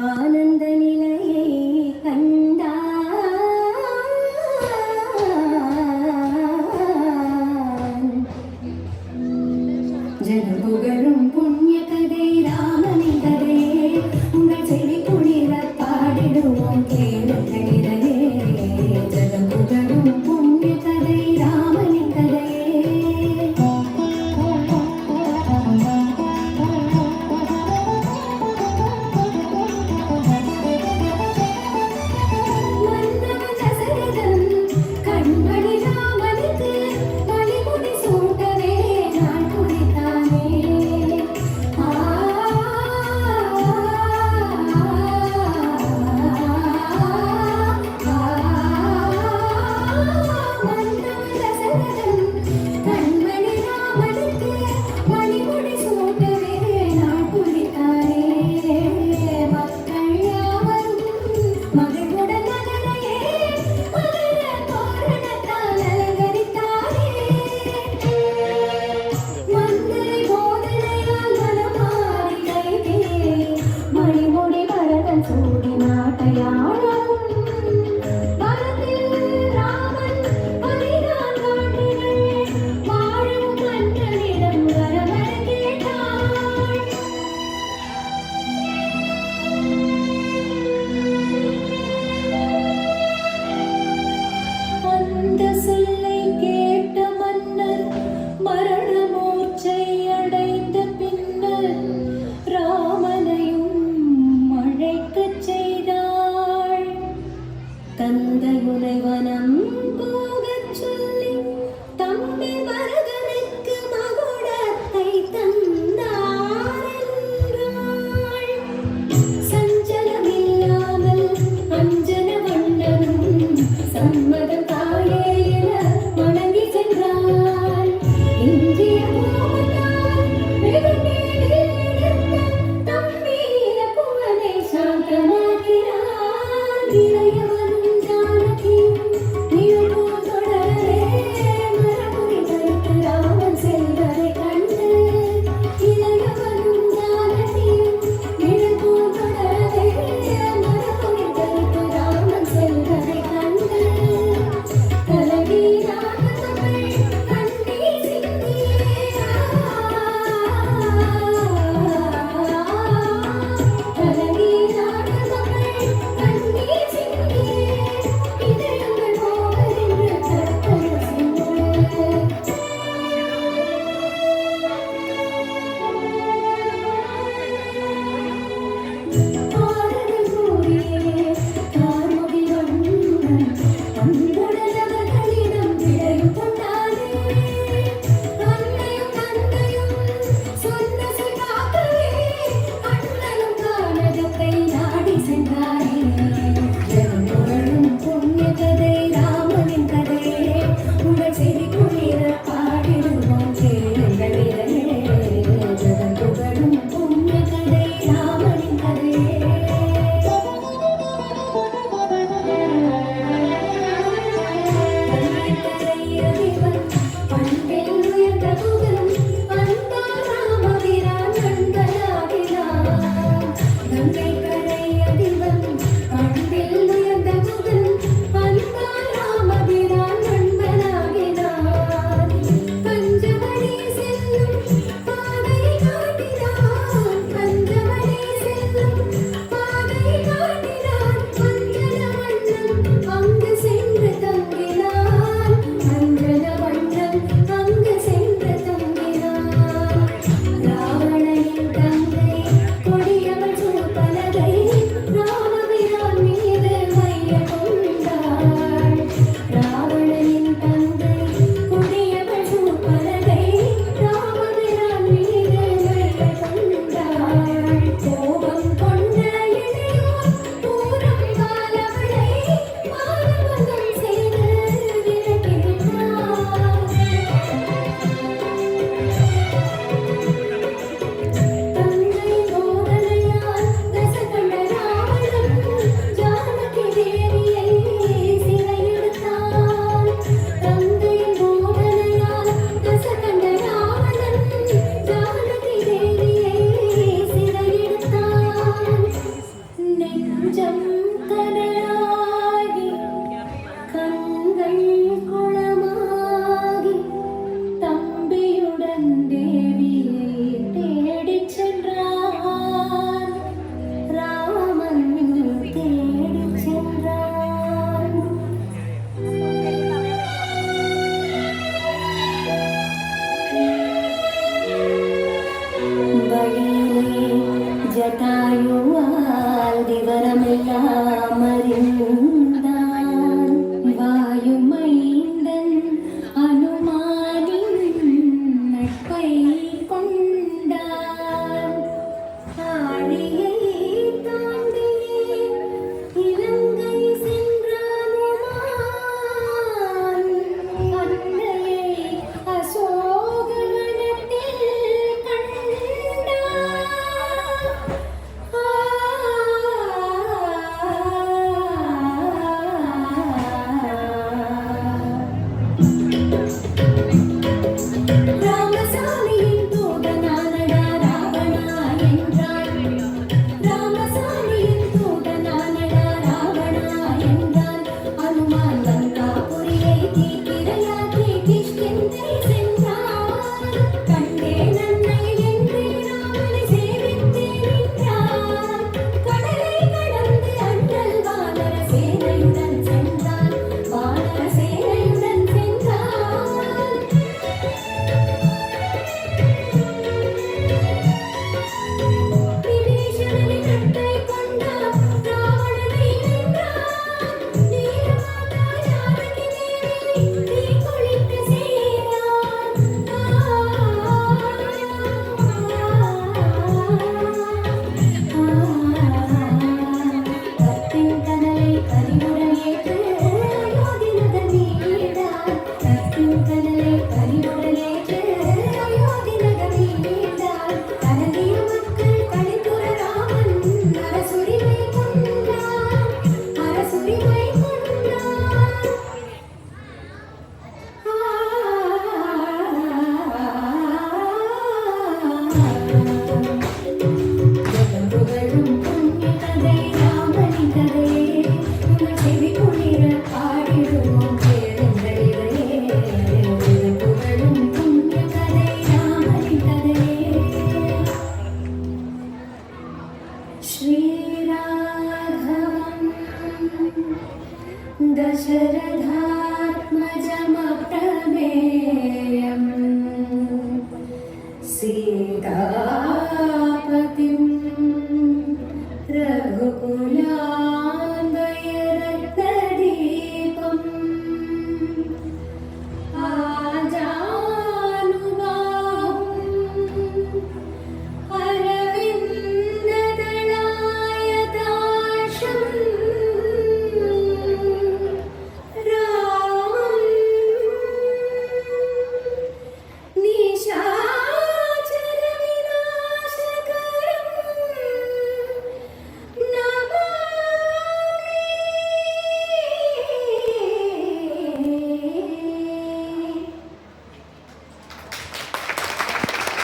ஆனந்த நிலையை கண்டான் ஜனம் புகழும் புண்ணிய கதை ராமனின் கதையே உங்கள் செவி குளிர பாடிடுவோம் கேளுங்களிலே ஜனம் புகழும் புண்ணிய கதை ராமனின் கதையே நெஞ்சம் கனலாகி கண்கள் குளமாகி தம்பியுடன் தேவியை தேடிச் சென்றான். ராமன் தேடிச் சென்றான். வழியிலே ஜட்டாயுவால் விவரமெல்லாம் அறிந்தான். வாயுமைந்தன் அனுமானின் நட்பை கொண்டான். ஆழியை தாண்டி இலங்கை சென்றானுமான். அன்னையை அசோகவனத்தில் கண்டான். ராமசாமியின் தூதனானடா ராவணா என்றான். ராமசாமியின் தூதனானடா ராவணா என்றான். அனுமான் லங்காபுரியை தீக்கிரையாக்கி கிஷ்கிந்தை சென்றான். கண்டேன் அன்னை என்று ராமனை சேவித்தே நின்றான். கடலை கடந்து அண்ணல் வானர சேனையுடன் சென்றான். வானர சேனையுடன் சென்றான். விபீஷணனை கட்டை கொண்டான். ராவணனை வென்றான். வீரமாதா ஜானகி தேவி தீக்குளிக்க செய்தான். கத்தின் கனலை கரிவுடன் ஏற்று அயோத்தி நகர் மீண்டான். கத்தின் கனலை கரிவுடன் ஏற்று அயோத்தி நகர் மீண்டான். கலங்கிய மக்கள் களித்துற ராமன் அரசுரிமை கொண்டான். அரசுரிமை கொண்டான். ஜெகம் புகழும் புண்ணிய கதை ராமனின் கதையே. உங்கள் செவி குளிர பாடிடுவோம் கேளுங்கள் இதையே. ஜெகம் புகழும் புண்ணிய கதை ராமனின் கதையே. ஸ்ரீராഘவம் தசரதாத்மஜமப்ரமேயம் சீதா